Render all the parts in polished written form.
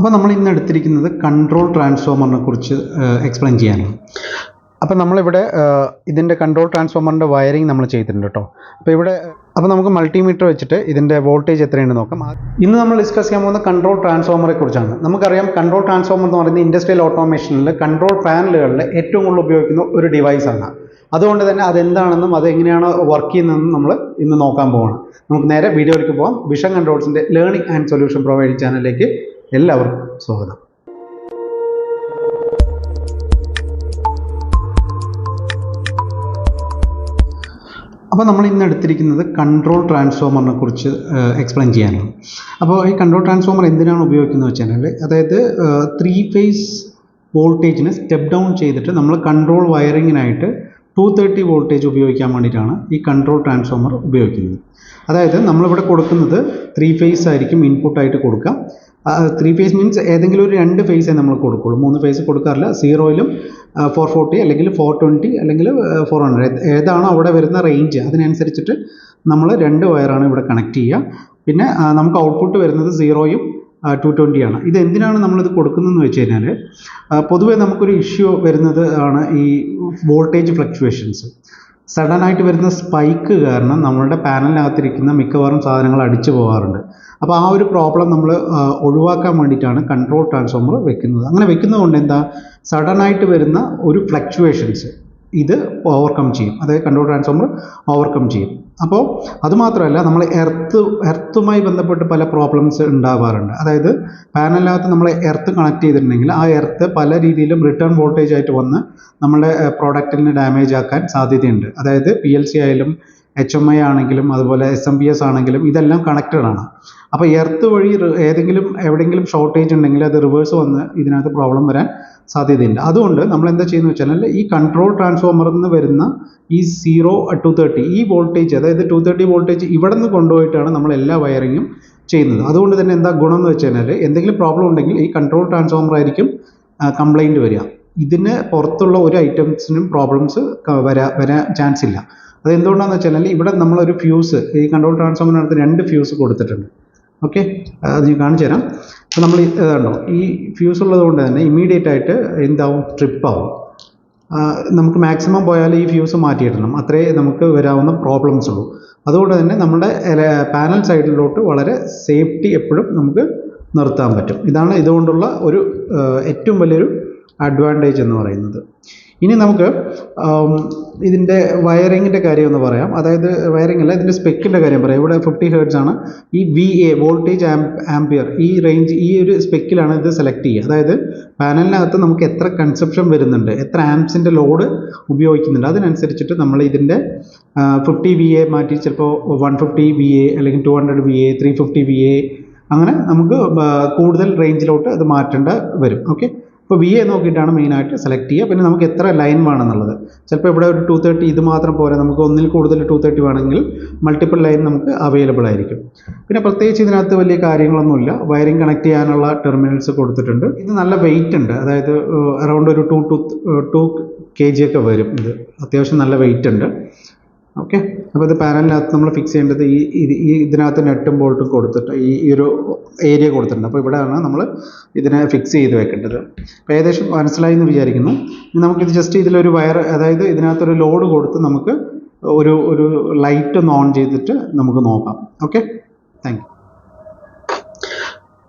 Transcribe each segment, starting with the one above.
അപ്പോൾ നമ്മൾ ഇന്ന് എടുത്തിരിക്കുന്നത് കൺട്രോൾ ട്രാൻസ്ഫോമറിനെ കുറിച്ച് എക്സ്പ്ലെയിൻ ചെയ്യാനാണ്. അപ്പോൾ നമ്മളിവിടെ ഇതിൻ്റെ കൺട്രോൾ ട്രാൻസ്ഫോമറിൻ്റെ വയറിംഗ് നമ്മൾ ചെയ്തിട്ടുണ്ട് കേട്ടോ. അപ്പോൾ നമുക്ക് മൾട്ടിമീറ്റർ വെച്ചിട്ട് ഇതിൻ്റെ വോൾട്ടേജ് എത്രയുണ്ടെന്ന് നോക്കാം. ഇന്ന് നമ്മൾ ഡിസ്കസ് ചെയ്യാൻ പോകുന്ന കൺട്രോൾ ട്രാൻസ്ഫോമറെ കുറിച്ചാണ്. നമുക്കറിയാം കൺട്രോൾ ട്രാൻസ്ഫോമർ എന്ന് പറയുന്നത് ഇൻഡസ്ട്രിയൽ ഓട്ടോമേഷനിൽ കൺട്രോൾ പാനലുകളിൽ ഏറ്റവും കൂടുതൽ ഉപയോഗിക്കുന്ന ഒരു ഡിവൈസാണ്. അതുകൊണ്ട് തന്നെ അതെന്താണെന്നും അതെങ്ങനെയാണ് വർക്ക് ചെയ്യുന്നതെന്നും നമ്മൾ ഇന്ന് നോക്കാൻ പോവാണ്. നമുക്ക് നേരെ വീഡിയോയിലേക്ക് പോകാം. വിഷൻ കൺട്രോൾസിൻ്റെ ലേണിംഗ് ആൻഡ് സൊല്യൂഷൻ പ്രൊവൈഡ് ചാനലിലേക്ക് എല്ലാവർക്കും സ്വാഗതം. അപ്പോൾ നമ്മൾ ഇന്ന് എടുത്തിരിക്കുന്നത് കൺട്രോൾ ട്രാൻസ്ഫോമറിനെ കുറിച്ച് എക്സ്പ്ലെയിൻ ചെയ്യാനാണ്. അപ്പോൾ ഈ കൺട്രോൾ ട്രാൻസ്ഫോമർ എന്തിനാണ് ഉപയോഗിക്കുന്നത് വെച്ചാൽ, അതായത് 3 ഫേസ് വോൾട്ടേജിനെ സ്റ്റെപ്പ് ഡൗൺ ചെയ്തിട്ട് നമ്മൾ കൺട്രോൾ വയറിങ്ങിനായിട്ട് 230 വോൾട്ടേജ് ഉപയോഗിക്കാൻ വേണ്ടിയിട്ടാണ് ഈ കൺട്രോൾ ട്രാൻസ്ഫോമർ ഉപയോഗിക്കുന്നത്. അതായത് നമ്മളിവിടെ കൊടുക്കുന്നത് 3 ഫേസ് ആയിരിക്കും ഇൻപുട്ടായിട്ട് കൊടുക്കാം. 3 ഫേസ് മീൻസ് ഏതെങ്കിലും ഒരു 2 ഫേസേ നമ്മൾ കൊടുക്കുള്ളൂ, 3 ഫേസ് കൊടുക്കാറില്ല. 0-ലും 440 അല്ലെങ്കിൽ 420 അല്ലെങ്കിൽ 400 ഏതാണോ അവിടെ വരുന്ന റേഞ്ച് അതിനനുസരിച്ചിട്ട് നമ്മൾ 2 വയറാണ് ഇവിടെ കണക്ട് ചെയ്യുക. പിന്നെ നമുക്ക് ഔട്ട്പുട്ട് വരുന്നത് 0-യും 220 ആണ്. ഇത് എന്തിനാണ് നമ്മളിത് കൊടുക്കുന്നതെന്ന് വെച്ച് കഴിഞ്ഞാൽ, പൊതുവേ നമുക്കൊരു ഇഷ്യൂ വരുന്നത് ആണ് ഈ വോൾട്ടേജ് ഫ്ലക്ച്വേഷൻസ്. സഡനായിട്ട് വരുന്ന സ്പൈക്ക് കാരണം നമ്മളുടെ പാനലിനകത്തിരിക്കുന്ന മിക്കവാറും സാധനങ്ങൾ അടിച്ചു പോകാറുണ്ട്. അപ്പോൾ ആ ഒരു പ്രോബ്ലം നമ്മൾ ഒഴിവാക്കാൻ വേണ്ടിയിട്ടാണ് കൺട്രോൾ ട്രാൻസ്ഫോമർ വെക്കുന്നത്. അങ്ങനെ വെക്കുന്നത് കൊണ്ട് എന്താ, സഡനായിട്ട് വരുന്ന ഒരു ഫ്ലക്ച്വേഷൻസ് ഇത് ഓവർകം ചെയ്യും, അതായത് കൺട്രോൾ ട്രാൻസ്ഫോമർ ഓവർകം ചെയ്യും. അപ്പോൾ അതുമാത്രമല്ല, നമ്മൾ എർത്തുമായി ബന്ധപ്പെട്ട് പല പ്രോബ്ലംസ് ഉണ്ടാവാറുണ്ട്. അതായത് പാനലിനകത്ത് നമ്മൾ എർത്ത് കണക്ട് ചെയ്തിട്ടുണ്ടെങ്കിൽ ആ എർത്ത് പല രീതിയിലും റിട്ടേൺ വോൾട്ടേജ് ആയിട്ട് വന്ന് നമ്മുടെ പ്രോഡക്റ്റിന് ഡാമേജ് ആക്കാൻ സാധ്യതയുണ്ട്. അതായത് PLC ആയാലും HMI ആണെങ്കിലും അതുപോലെ SMPS ആണെങ്കിലും ഇതെല്ലാം കണക്റ്റഡ് ആണ്. അപ്പോൾ എർത്ത് വഴി എവിടെയെങ്കിലും ഷോർട്ടേജ് ഉണ്ടെങ്കിൽ അത് റിവേഴ്സ് വന്ന് ഇതിനകത്ത് പ്രോബ്ലം വരാൻ സാധ്യതയുണ്ട്. അതുകൊണ്ട് നമ്മൾ എന്താ ചെയ്യുന്നത് വെച്ചാൽ, ഈ കൺട്രോൾ ട്രാൻസ്ഫോമറിൽ നിന്ന് വരുന്ന ഈ 0-230 ഈ വോൾട്ടേജ്, അതായത് 230 വോൾട്ടേജ് ഇവിടെ നിന്ന് കൊണ്ടുപോയിട്ടാണ് നമ്മൾ എല്ലാ വയറിങ്ങും ചെയ്യുന്നത്. അതുകൊണ്ട് തന്നെ എന്താ ഗുണം എന്ന് വെച്ച് കഴിഞ്ഞാൽ, എന്തെങ്കിലും പ്രോബ്ലം ഉണ്ടെങ്കിൽ ഈ കൺട്രോൾ ട്രാൻസ്ഫോമർ ആയിരിക്കും കംപ്ലൈൻറ്റ് വരിക. ഇതിന് പുറത്തുള്ള ഒരു ഐറ്റംസിനും പ്രോബ്ലംസ് വരാൻ ചാൻസ് ഇല്ല. അത് എന്തുകൊണ്ടാണെന്ന് വെച്ചാൽ, ഇവിടെ നമ്മളൊരു ഫ്യൂസ്, ഈ കൺട്രോൾ ട്രാൻസ്ഫോമറിനകത്ത് 2 ഫ്യൂസ് കൊടുത്തിട്ടുണ്ട്. ഓക്കെ, അത് ഞാൻ കാണിച്ചു തരാം. അപ്പോൾ നമ്മൾ ഇതുണ്ടോ, ഈ ഫ്യൂസ് ഉള്ളത് കൊണ്ട് തന്നെ ഇമ്മീഡിയറ്റ് ആയിട്ട് എന്താവും, ട്രിപ്പാവും. നമുക്ക് മാക്സിമം പോയാൽ ഈ ഫ്യൂസ് മാറ്റിയിടണം, അത്രേ നമുക്ക് വരാവുന്ന പ്രോബ്ലംസ് ഉള്ളൂ. അതുകൊണ്ട് തന്നെ നമ്മുടെ പാനൽ സൈഡിലോട്ട് വളരെ സേഫ്റ്റി എപ്പോഴും നമുക്ക് നിർത്താൻ പറ്റും. ഇതാണ് ഇതുകൊണ്ടുള്ള ഒരു ഏറ്റവും വലിയൊരു അഡ്വാൻറ്റേജ് എന്ന് പറയുന്നത്. ഇനി നമുക്ക് ഇതിൻ്റെ വയറിങ്ങിൻ്റെ കാര്യം ഒന്ന് പറയാം. അതായത് വയറിംഗ് അല്ല, ഇതിൻ്റെ സ്പെക്കിൻ്റെ കാര്യം പറയാം. ഇവിടെ 50 ഹെർട്സ് ആണ്. ഈ VA വോൾട്ടേജ് ആംപിയർ ഈ റേഞ്ച്, ഈ ഒരു സ്പെക്കിലാണ് ഇത് സെലക്ട് ചെയ്യുക. അതായത് പാനലിനകത്ത് നമുക്ക് എത്ര കൺസപ്ഷൻ വരുന്നുണ്ട്, എത്ര ആംപ്സിൻ്റെ ലോഡ് ഉപയോഗിക്കുന്നുണ്ട്, അതിനനുസരിച്ചിട്ട് നമ്മൾ ഇതിൻ്റെ 50 VA മാറ്റി ചിലപ്പോൾ 150 VA അല്ലെങ്കിൽ 200 VA 350 VA അങ്ങനെ നമുക്ക് കൂടുതൽ റേഞ്ചിലോട്ട് അത് മാറ്റേണ്ട വരും. ഓക്കെ, അപ്പോൾ VA നോക്കിയിട്ടാണ് മെയിനായിട്ട് സെലക്ട് ചെയ്യുക. പിന്നെ നമുക്ക് എത്ര ലൈൻ വേണമെന്നുള്ളത്, ചിലപ്പോൾ ഇവിടെ ഒരു 230 ഇത് മാത്രം പോരാ, നമുക്ക് ഒന്നിൽ കൂടുതൽ 230 വേണമെങ്കിൽ മൾട്ടിപ്പിൾ ലൈൻ നമുക്ക് അവൈലബിൾ ആയിരിക്കും. പിന്നെ പ്രത്യേകിച്ച് ഇതിനകത്ത് വലിയ കാര്യങ്ങളൊന്നുമില്ല. വയറിംഗ് കണക്ട് ചെയ്യാനുള്ള ടെർമിനൽസ് കൊടുത്തിട്ടുണ്ട്. ഇത് നല്ല വെയിറ്റ് ഉണ്ട്, അതായത് അറൗണ്ട് ഒരു 2 kg ഒക്കെ വരും. ഇത് അത്യാവശ്യം നല്ല വെയിറ്റ് ഉണ്ട്. ഓക്കെ, അപ്പോൾ ഇത് പാനലിനകത്ത് നമ്മൾ ഫിക്സ് ചെയ്യേണ്ടത് ഇതിനകത്ത് നെട്ടും ബോൾട്ടും കൊടുത്തിട്ട് ഈ ഒരു ഏരിയ കൊടുത്തിട്ടുണ്ട്. അപ്പോൾ ഇവിടെയാണ് നമ്മൾ ഇതിനെ ഫിക്സ് ചെയ്ത് വെക്കേണ്ടത്. അപ്പോൾ ഏകദേശം മനസ്സിലായി എന്ന് വിചാരിക്കുന്നു. ഇനി നമുക്കിത് ജസ്റ്റ് ഇതിലൊരു വയർ, അതായത് ഇതിനകത്തൊരു ലോഡ് കൊടുത്ത് നമുക്ക് ഒരു ലൈറ്റ് ഒന്ന് ഓൺ ചെയ്തിട്ട് നമുക്ക് നോക്കാം. Okay, thank you.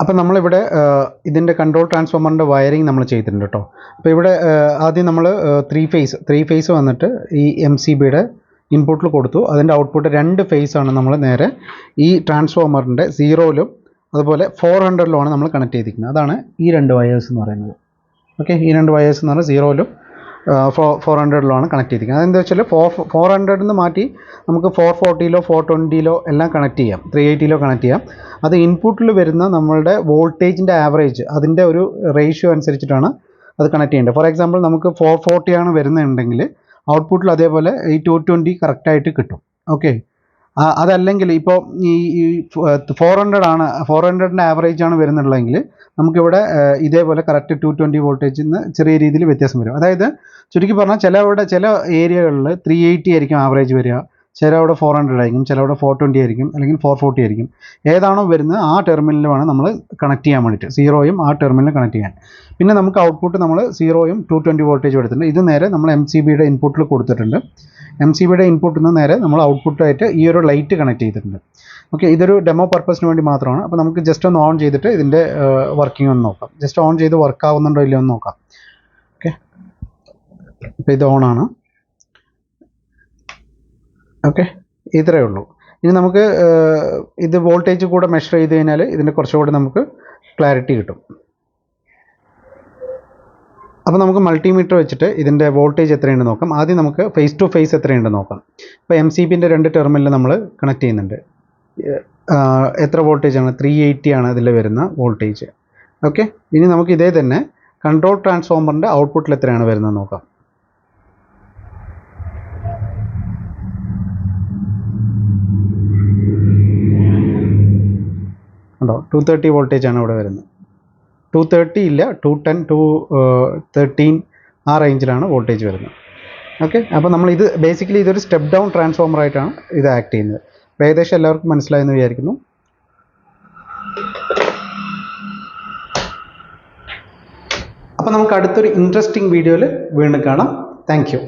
അപ്പോൾ നമ്മളിവിടെ ഇതിൻ്റെ കൺട്രോൾ ട്രാൻസ്ഫോമറിൻ്റെ വയറിംഗ് നമ്മൾ ചെയ്തിട്ടുണ്ട് കേട്ടോ. അപ്പോൾ ഇവിടെ ആദ്യം നമ്മൾ 3 ഫേസ് വന്നിട്ട് ഈ MCBയുടെ ഇൻപുട്ടിൽ കൊടുത്തു. അതിൻ്റെ ഔട്ട്പുട്ട് 2 ഫേസാണ് നമ്മൾ നേരെ ഈ ട്രാൻസ്ഫോമറിൻ്റെ 0-ലും അതുപോലെ 400-ലുമാണ് നമ്മൾ കണക്ട് ചെയ്തിരിക്കുന്നത്. അതാണ് ഈ 2 വയേഴ്സ് എന്ന് പറയുന്നത്. ഓക്കെ, ഈ 2 വയേഴ്സ് എന്ന് പറഞ്ഞാൽ 0-ലും 400-ലുമാണ് കണക്ട് ചെയ്തിരിക്കുന്നത്. അതെന്താ വെച്ചാൽ 400 മാറ്റി നമുക്ക് 440-ലോ 420-ലോ എല്ലാം കണക്ട് ചെയ്യാം, 380-ലോ കണക്ട് ചെയ്യാം. അത് ഇൻപുട്ടിൽ വരുന്ന നമ്മളുടെ വോൾട്ടേജിൻ്റെ ആവറേജ്, അതിൻ്റെ ഒരു റേഷ്യോ അനുസരിച്ചിട്ടാണ് അത് കണക്ട് ചെയ്യേണ്ടത്. ഫോർ എക്സാമ്പിൾ നമുക്ക് 440 ആണ് വരുന്നുണ്ടെങ്കിൽ ഔട്ട്പുട്ടിൽ അതേപോലെ ഈ 220 കറക്റ്റായിട്ട് കിട്ടും. ഓക്കെ, അതല്ലെങ്കിൽ ഇപ്പോൾ ഈ 400-ൻ്റെ ആവറേജ് ആണ് വരുന്നുള്ളതെങ്കിൽ നമുക്കിവിടെ ഇതേപോലെ കറക്റ്റ് 220 വോൾട്ടേജിൽ നിന്ന് ചെറിയ രീതിയിൽ വ്യത്യാസം വരും. അതായത് ചുരുക്കി പറഞ്ഞാൽ ചില ഏരിയകളിൽ 380 ആയിരിക്കും ആവറേജ് വരിക, ചിലവിടെ 400 ആയിരിക്കും, ചിലവിടെ 420 ആയിരിക്കും, അല്ലെങ്കിൽ 440 ആയിരിക്കും. ഏതാണോ വരുന്നത് ആ ടെർമിനൽ വേണം നമ്മൾ കണക്ട് ചെയ്യാൻ വേണ്ടിയിട്ട്, സീറോയും ആ ടെർമിനൽ കണക്ട് ചെയ്യാൻ. പിന്നെ നമുക്ക് ഔട്ട്പുട്ട് നമ്മൾ സീറോയും 220 വോൾട്ടേജ് എടുത്തിട്ടുണ്ട്. ഇത് നേരെ നമ്മൾ MCBയുടെ ഇൻപുട്ടിൽ കൊടുത്തിട്ടുണ്ട്. MCBയുടെ ഇൻപുട്ടിൽ നിന്ന് നേരെ നമ്മൾ ഔട്ട്പുട്ടായിട്ട് ഈ ഒരു ലൈറ്റ് കണക്ട് ചെയ്തിട്ടുണ്ട്. ഓക്കെ, ഇതൊരു ഡെമോ പർപ്പസിന് വേണ്ടി മാത്രമാണ്. അപ്പോൾ നമുക്ക് ജസ്റ്റ് ഒന്ന് ഓൺ ചെയ്തിട്ട് ഇതിൻ്റെ വർക്കിംഗ് ഒന്ന് നോക്കാം. ജസ്റ്റ് ഓൺ ചെയ്ത് വർക്ക് ആവുന്നുണ്ടോ ഇല്ലയോ എന്ന് നോക്കാം. ഓക്കെ, ഇപ്പോൾ ഇത് ഓണാണ്. ഓക്കെ, ഇത്രയേ ഉള്ളൂ. ഇനി നമുക്ക് ഇത് വോൾട്ടേജ് കൂടെ മെഷർ ചെയ്ത് കഴിഞ്ഞാൽ ഇതിൻ്റെ കുറച്ചുകൂടെ നമുക്ക് ക്ലാരിറ്റി കിട്ടും. അപ്പോൾ നമുക്ക് മൾട്ടിമീറ്റർ വെച്ചിട്ട് ഇതിൻ്റെ വോൾട്ടേജ് എത്രയുണ്ട് നോക്കാം. ആദ്യം നമുക്ക് ഫേസ് ടു ഫേസ് എത്രയുണ്ട് നോക്കാം. ഇപ്പോൾ MCBൻ്റെ 2 ടെർമിനൽ നമ്മൾ കണക്ട് ചെയ്യുന്നുണ്ട്. എത്ര വോൾട്ടേജ് ആണ്? 380 ആണ് അതിൽ വരുന്ന വോൾട്ടേജ്. ഓക്കെ, ഇനി നമുക്ക് ഇതേ തന്നെ കൺട്രോൾ ട്രാൻസ്ഫോമറിൻ്റെ ഔട്ട്പുട്ടിൽ എത്രയാണ് വരുന്നത് നോക്കാം. ഉണ്ടോ? 230 വോൾട്ടേജ് ആണ് ഇവിടെ വരുന്നത്. 230 ഇല്ല, 210, 213 ആ റേഞ്ചിലാണ് വോൾട്ടേജ് വരുന്നത്. ഓക്കെ, അപ്പോൾ നമ്മൾ ഇത് ബേസിക്കലി ഇതൊരു സ്റ്റെപ്പ് ഡൗൺ ട്രാൻസ്ഫോമർ ആയിട്ടാണ് ഇത് ആക്ട് ചെയ്യുന്നത്. അപ്പോൾ ഏകദേശം എല്ലാവർക്കും മനസ്സിലായെന്ന് വിചാരിക്കുന്നു. അപ്പോൾ നമുക്ക് അടുത്തൊരു ഇൻട്രസ്റ്റിംഗ് വീഡിയോയിൽ വീണ്ടും കാണാം. Thank you.